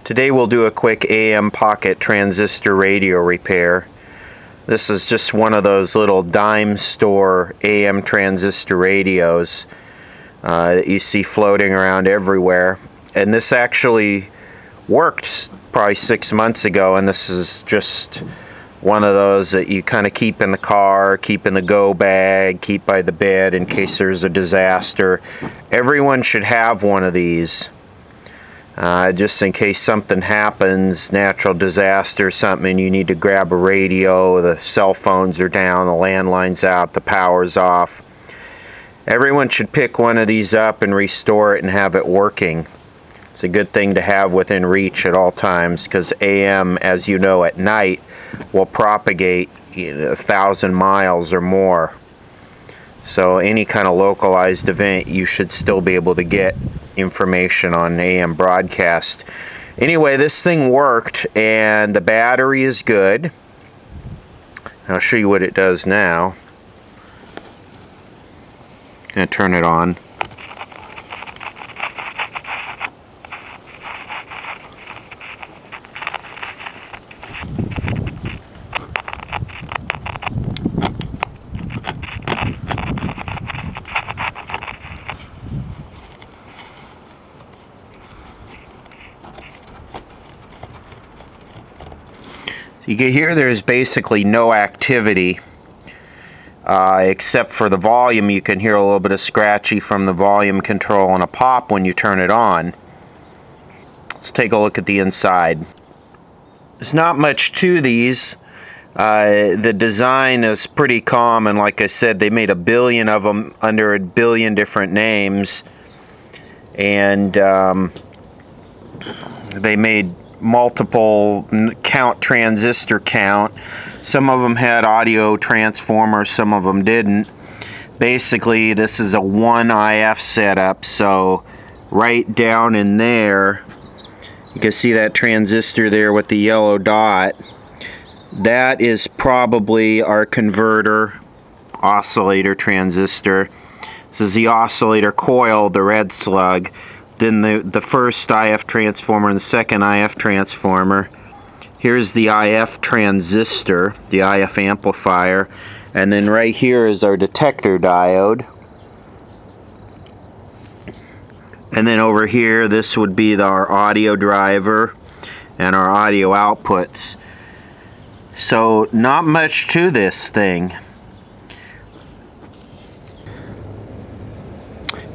Today we'll do a quick AM pocket transistor radio repair. This is just one of those little dime store AM transistor radios that you see floating around everywhere. And this actually worked probably 6 months ago, and this is just one of those that you kind of keep in the car, keep in the go bag, keep by the bed in case there's a disaster. Everyone should have one of these. Just in case something happens, natural disaster, something, and you need to grab a radio, the cell phones are down, the landline's out, the power's off. Everyone should pick one of these up and restore it and have it working. It's a good thing to have within reach at all times, because AM, as you know, at night will propagate 1,000 miles or more. So any kind of localized event, you should still be able to get information on AM broadcast. Anyway, this thing worked, and the battery is good. I'll show you what it does now. I'm going to turn it on. You can hear there's basically no activity except for the volume. You can hear a little bit of scratchy from the volume control and a pop when you turn it on. Let's take a look at the inside. There's not much to these. The design is pretty common. Like I said, they made 1 billion of them under 1 billion different names, and they made multiple transistor count. Some of them had audio transformers, some of them didn't. Basically, this is a 1 IF setup, so right down in there you can see that transistor there with the yellow dot. That is probably our converter oscillator transistor. This is the oscillator coil, the red slug. Then the first IF transformer and the second IF transformer. Here's the IF transistor, the IF amplifier, and then right here is our detector diode. And then over here, this would be our audio driver and our audio outputs. So not much to this thing.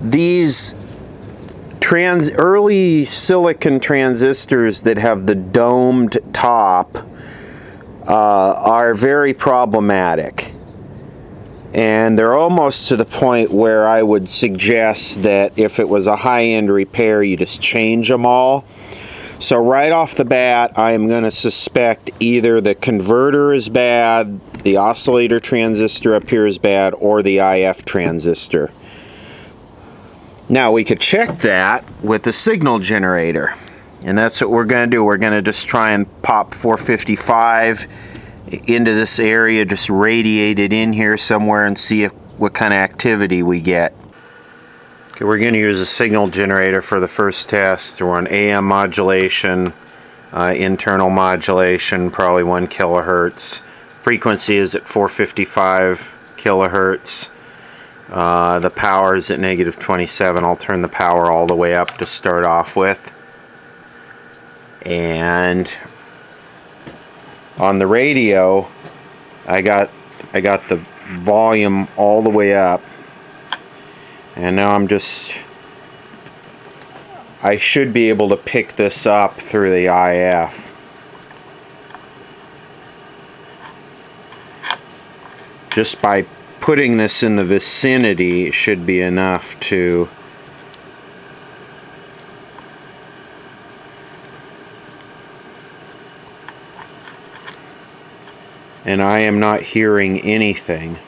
These early silicon transistors that have the domed top are very problematic, and they're almost to the point where I would suggest that if it was a high-end repair, you just change them all. So right off the bat, I am going to suspect either the converter is bad, the oscillator transistor up here is bad, or the IF transistor. Now we could check that with the signal generator, and that's what we're going to do. We're going to just try and pop 455 into this area, just radiate it in here somewhere and see what kind of activity we get. Okay, we're going to use a signal generator for the first test. We're on AM modulation, internal modulation, probably 1 kilohertz. Frequency is at 455 kilohertz. The power is at -27. I'll turn the power all the way up to start off with. And on the radio, I got the volume all the way up. And now I should be able to pick this up through the IF. Just by putting this in the vicinity should be enough to and I am not hearing anything.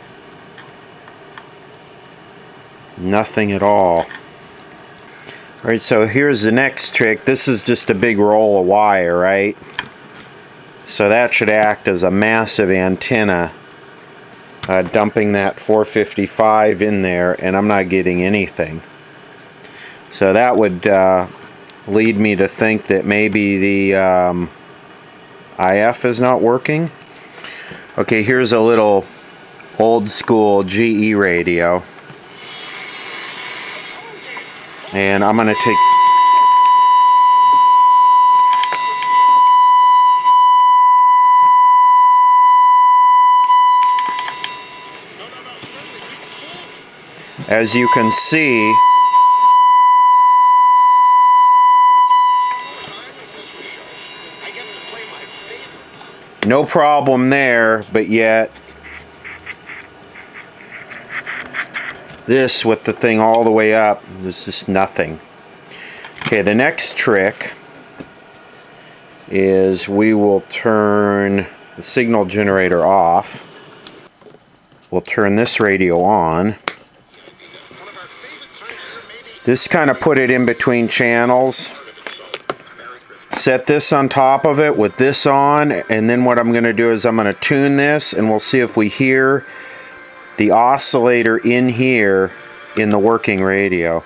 Nothing at all. Alright, so here's the next trick. This is just a big roll of wire, right? So that should act as a massive antenna dumping that 455 in there, and I'm not getting anything. So that would lead me to think that maybe the IF is not working. Okay, here's a little old school GE radio. And I'm going to take... As you can see, no problem there, but yet this with the thing all the way up, there's just nothing. Okay, the next trick is we will turn the signal generator off. We'll turn this radio on. This kind of put it in between channels. Set this on top of it with this on, and then what I'm going to do is I'm going to tune this, and we'll see if we hear the oscillator in here in the working radio.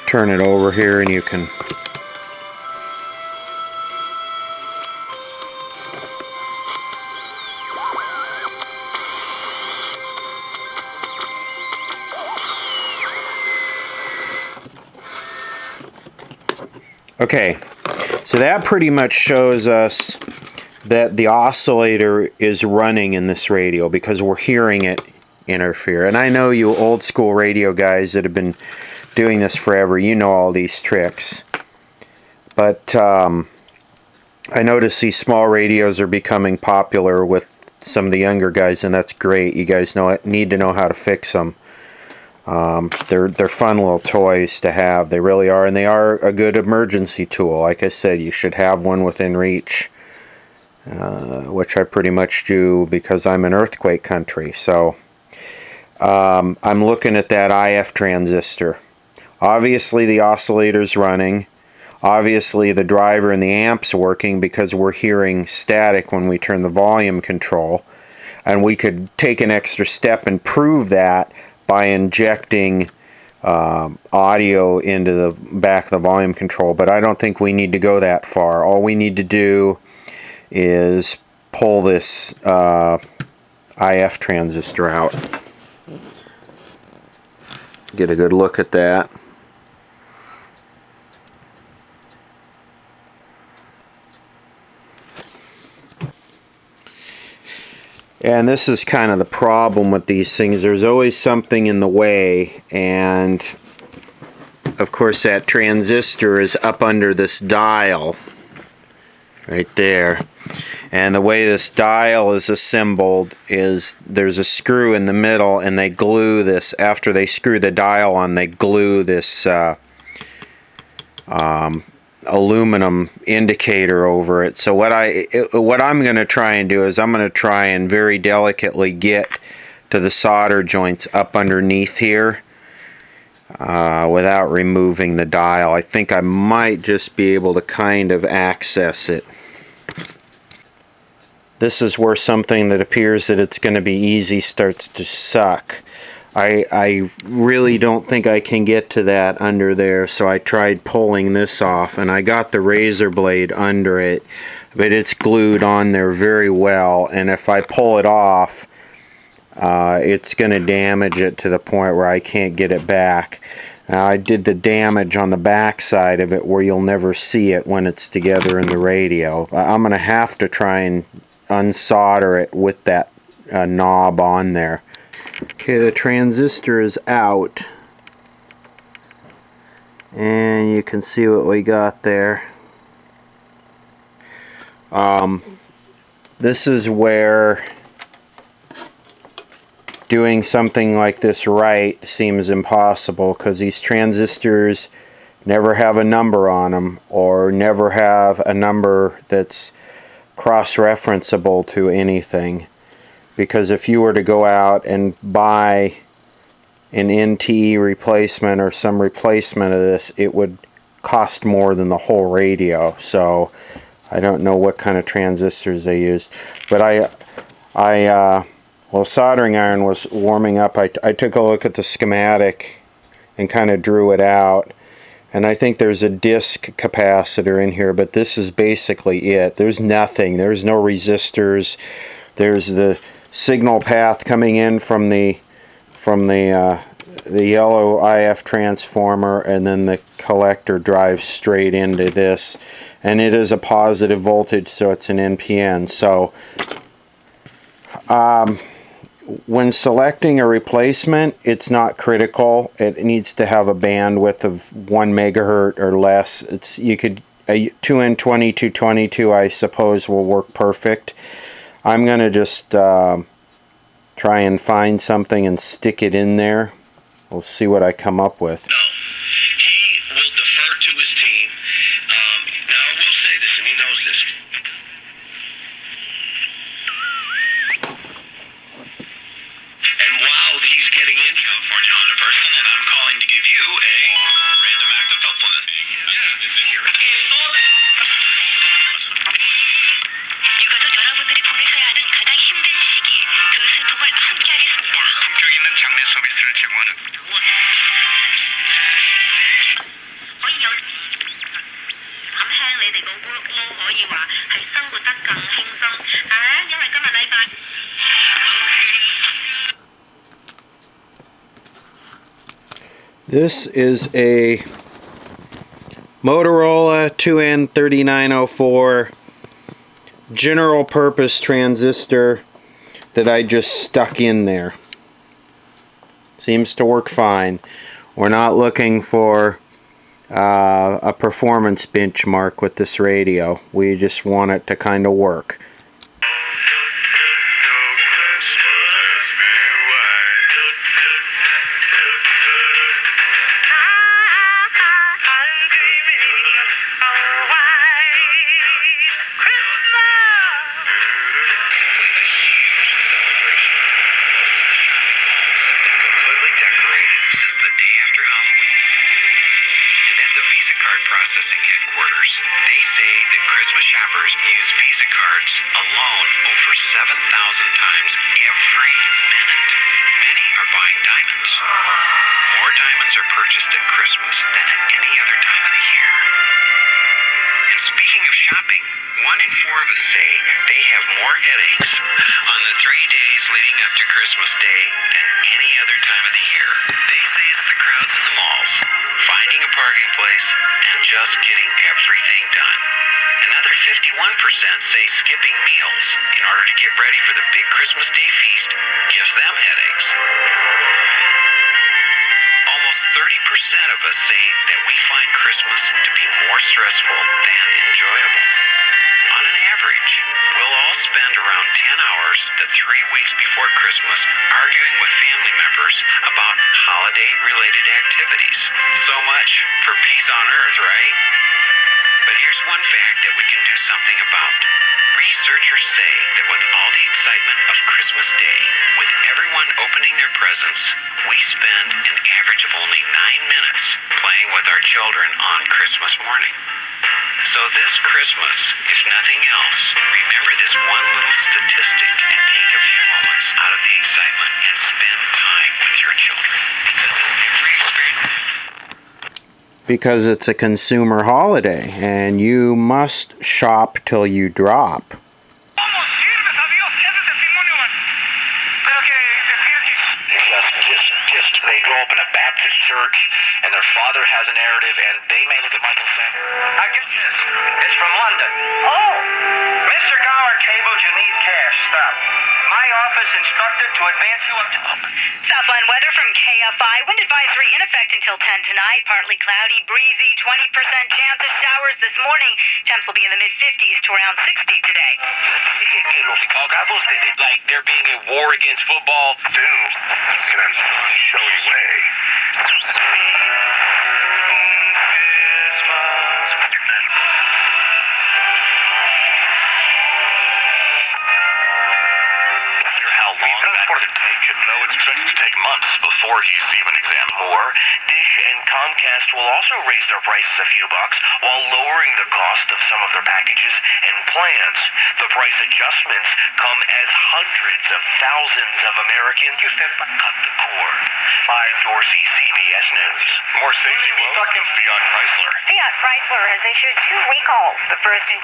Turn it over here and you can okay, so that pretty much shows us that the oscillator is running in this radio because we're hearing it interfere. And I know you old school radio guys that have been doing this forever, you know all these tricks. But I notice these small radios are becoming popular with some of the younger guys, and that's great. You guys need to know how to fix them. They're fun little toys to have. They really are, and they are a good emergency tool. Like I said, you should have one within reach, which I pretty much do because I'm in earthquake country. So I'm looking at that IF transistor. Obviously the oscillator's running. Obviously the driver and the amp's working because we're hearing static when we turn the volume control. And we could take an extra step and prove that by injecting audio into the back of the volume control. But I don't think we need to go that far. All we need to do is pull this IF transistor out. Get a good look at that. And this is kind of the problem with these things. There's always something in the way, and of course that transistor is up under this dial right there. And the way this dial is assembled is there's a screw in the middle, and they glue this, after they screw the dial on, they glue this aluminum indicator over it. So what I'm going to try and do is I'm going to try and very delicately get to the solder joints up underneath here without removing the dial. I think I might just be able to kind of access it. This is where something that appears that it's going to be easy starts to suck. I really don't think I can get to that under there, so I tried pulling this off, and I got the razor blade under it, but it's glued on there very well, and if I pull it off, it's going to damage it to the point where I can't get it back. Now, I did the damage on the back side of it where you'll never see it when it's together in the radio. I'm going to have to try and unsolder it with that knob on there. Okay, the transistor is out, and you can see what we got there. This is where doing something like this right seems impossible, because these transistors never have a number on them, or never have a number that's cross-referenceable to anything. Because if you were to go out and buy an NTE replacement or some replacement of this, it would cost more than the whole radio. So I don't know what kind of transistors they used, but while soldering iron was warming up, I took a look at the schematic and kind of drew it out, and I think there's a disc capacitor in here, but this is basically it. There's nothing. There's no resistors. There's the signal path coming in from the yellow IF transformer, and then the collector drives straight into this, and it is a positive voltage, so it's an NPN. So when selecting a replacement, it's not critical. It needs to have a bandwidth of 1 megahertz or less. A 2N2222, I suppose, will work perfect. I'm going to just try and find something and stick it in there. We'll see what I come up with. No, he will defer to his team. Now, I will say this, and he knows this. And while he's getting in, California Honda person, and I'm calling to give you a random act of helpfulness. Yeah, is it here? 유가족 여러분들이 보내셔야 하는 가장 힘든 시기, 그 슬픔을 함께 하겠습니다. 품격 있는 장례 서비스를 제공하는 This is a Motorola 2N3904 general purpose transistor that I just stuck in there. Seems to work fine. We're not looking for a performance benchmark with this radio. We just want it to kind of work. Processing headquarters. They say that Christmas shoppers use Visa cards alone over 7,000 times every minute. Many are buying diamonds. More diamonds are purchased at Christmas than at any other time of the year. And speaking of shopping, 1 in 4 of us say they have more headaches on the 3 days leading up to Christmas Day than any other time of the year. They say it's the crowds in the malls, finding a parking place, and just getting everything done. Another 51% say skipping meals in order to get ready for the big Christmas Day feast gives them headaches. Almost 30% of us say that we find Christmas to be more stressful than enjoyable. On an average, we'll all spend around 10 hours the 3 weeks before Christmas arguing with family members about holiday-related activities. So much for peace on earth, right? But here's one fact that we can do something about. Researchers say that with all the excitement of Christmas Day, with everyone opening their presents, we spend an average of only 9 minutes playing with our children on Christmas morning. So this Christmas, if nothing else, remember this one little statistic and take a few moments out of the excitement and spend time with your children. Because it's a consumer holiday, and you must shop till you drop. They grow up in a Baptist church, and their father has a narrative, and they may look at Michael Center. I get this. It's from London. Oh! Mr. Gower cabled, you need cash. Stop. My office instructed to advance you up to... Southland weather from KFI. Wind advisory in effect until 10 tonight. Partly cloudy, breezy, 20% chance of showers this morning. Temps will be in the mid-50s to around 60 today. Like there being a war against football. Dude, can I show you way? before he's even examined. More, Dish and Comcast will also raise their prices a few bucks while lowering the cost of some of their packages and plans. The price adjustments come as hundreds of thousands of Americans cut the cord. Five Dorsey, CBS News. More safety woes in Fiat Chrysler. Fiat Chrysler has issued 2 recalls. The first in...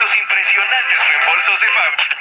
Los impresionantes reembolsos de fábrica.